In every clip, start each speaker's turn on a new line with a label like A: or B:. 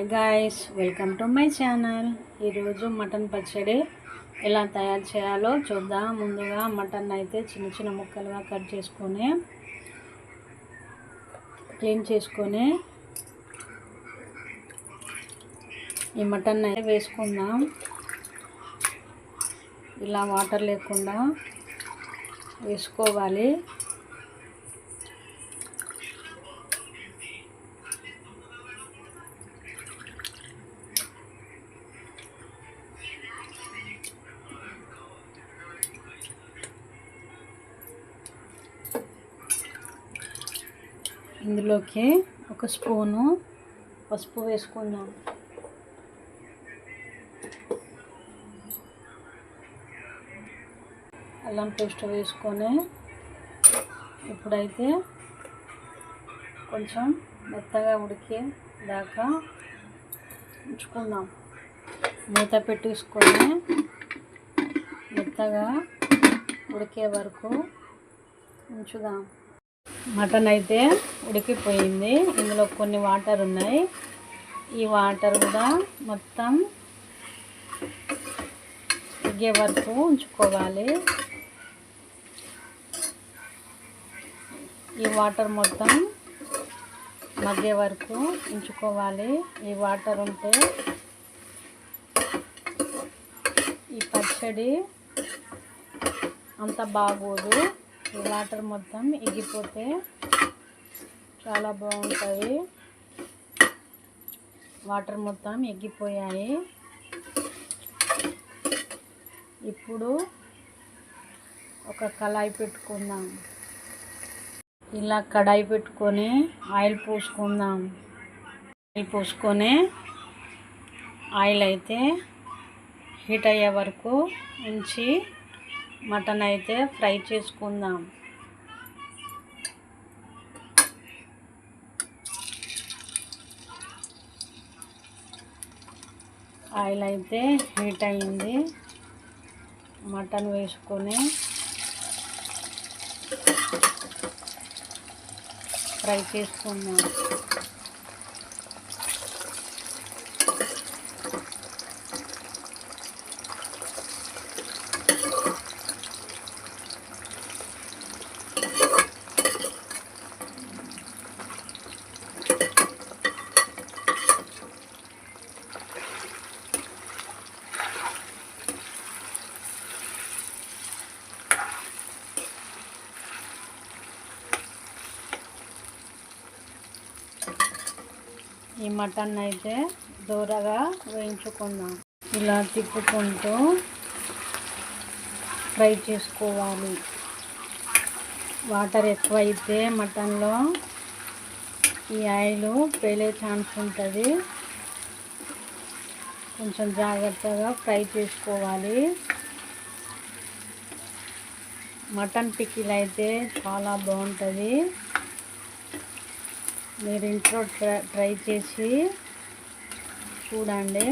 A: Guys, welcome to my channel. ఈరోజు mutton పచ్చడి ఎలా తయారు చేయాలో చూద్దాం. ముందుగా మటన్ అయితే చిన్న చిన్న ముక్కలుగా కట్ చేసుకొని క్లీన్ చేసుకొని ఈ మటన్ అయితే వేసుకుందాం. ఇలా వాటర్ లేకుండా వేసుకోవాలి. ఇందులోకి ఒక స్పూను పసుపు వేసుకుందాం. అల్లం పేస్ట్ వేసుకొని ఇప్పుడైతే కొంచెం మెత్తగా ఉడికే దాకా ఉంచుకుందాం. మూత పెట్టేసుకొని మెత్తగా ఉడికే వరకు ఉంచుదాం. మటన్ అయితే ఉడికిపోయింది. ఇందులో కొన్ని వాటర్ ఉన్నాయి. ఈ వాటర్ కూడా మొత్తం ఉడికే వరకు ఉంచుకోవాలి. ఈ వాటర్ మొత్తం మగ్గే వరకు ఉంచుకోవాలి. ఈ వాటర్ ఉంటే ఈ పచ్చడి అంత బాగోదు. ఈ వాటర్ మొత్తం ఎగిపోతే చాలా బాగుంటుంది. వాటర్ మొత్తం ఎగిపోయాయి. ఇప్పుడు ఒక కళాయి పెట్టుకుందాం. ఇలా కడాయి పెట్టుకొని ఆయిల్ పోసుకుందాం. ఆయిల్ పోసుకొని ఆయిల్ అయితే హీట్ అయ్యే వరకు ఉంచి మటన్ అయితే ఫ్రై చేసుకుందాం. ఆయిల్ అయితే హీట్ అయింది. మటన్ వేసుకొని ఫ్రై చేసుకుందాం. ఈ మటన్ అయితే దూరగా వేయించుకుందాం. ఇలా తిప్పుకుంటూ ఫ్రై చేసుకోవాలి. వాటర్ ఎక్కువైతే మటన్లో ఈ ఆయిల్ పేలే ఛాన్స్ ఉంటుంది. కొంచెం జాగ్రత్తగా ఫ్రై చేసుకోవాలి. మటన్ పికిల్ అయితే చాలా బాగుంటుంది. మీరు ఇంట్లో ట్రై చేసి చూడండి.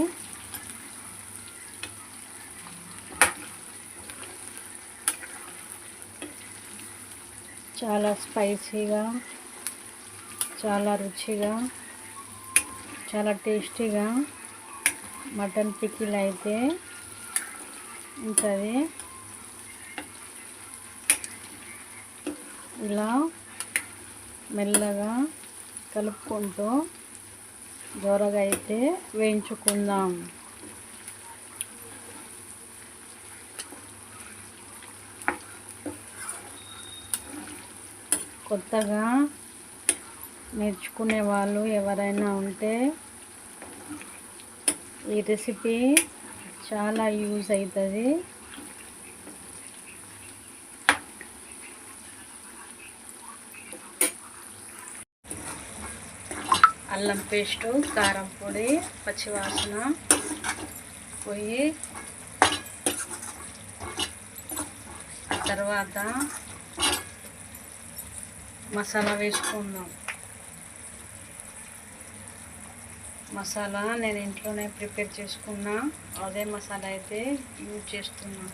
A: చాలా స్పైసీగా, చాలా రుచిగా, చాలా టేస్టీగా మటన్ పికిల్ అయితే ఉంటుంది. ఇలా మెల్లగా కలుపుకుంటూ దూరగా అయితే వేయించుకుందాం. కొత్తగా నేర్చుకునే వాళ్ళు ఎవరైనా ఉంటే ఈ రెసిపీ చాలా యూజ్ అవుతుంది. అల్లం పేస్టు, కారం పొడి, పచ్చివాసన పోయి తర్వాత మసాలా వేసుకుందాం. మసాలా నేను ఇంట్లోనే ప్రిపేర్ చేసుకున్నా. అదే మసాలా అయితే యూజ్ చేస్తున్నా.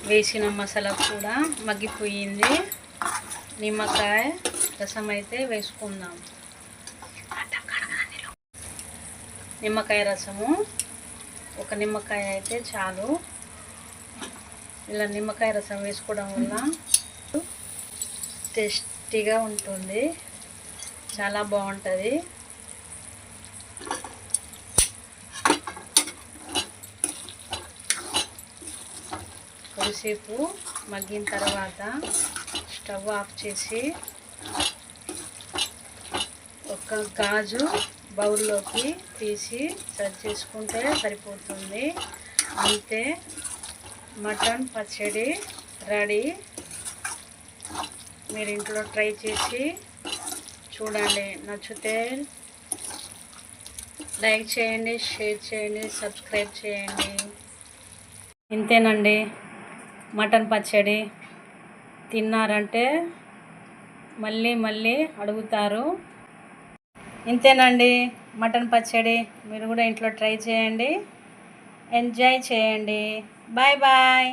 A: వేసిన మసాలా కూడా మగ్గిపోయింది. నిమ్మకాయ రసం అయితే వేసుకుందాం. నిమ్మకాయ రసము ఒక నిమ్మకాయ అయితే చాలు. ఇలా నిమ్మకాయ రసం వేసుకోవడం వల్ల టేస్టీగా ఉంటుంది, చాలా బాగుంటుంది. కొద్దిసేపు మగ్గిన తర్వాత స్టవ్ ఆఫ్ చేసి ఒక గాజు బౌల్లోకి తీసి సర్వ్ చేసుకుంటే సరిపోతుంది. అంతే, మటన్ పచ్చడి రెడీ. మీరు ఇంట్లో ట్రై చేసి చూడండి. నచ్చితే లైక్ చేయండి, షేర్ చేయండి, సబ్స్క్రైబ్ చేయండి. ఇంతేనండి, మటన్ పచ్చడి తిన్నారంటే మళ్ళీ మళ్ళీ అడుగుతారు. ఇంతేనండి మటన్ పచ్చడి. మీరు కూడా ఇంట్లో ట్రై చేయండి, ఎంజాయ్ చేయండి. Bye bye.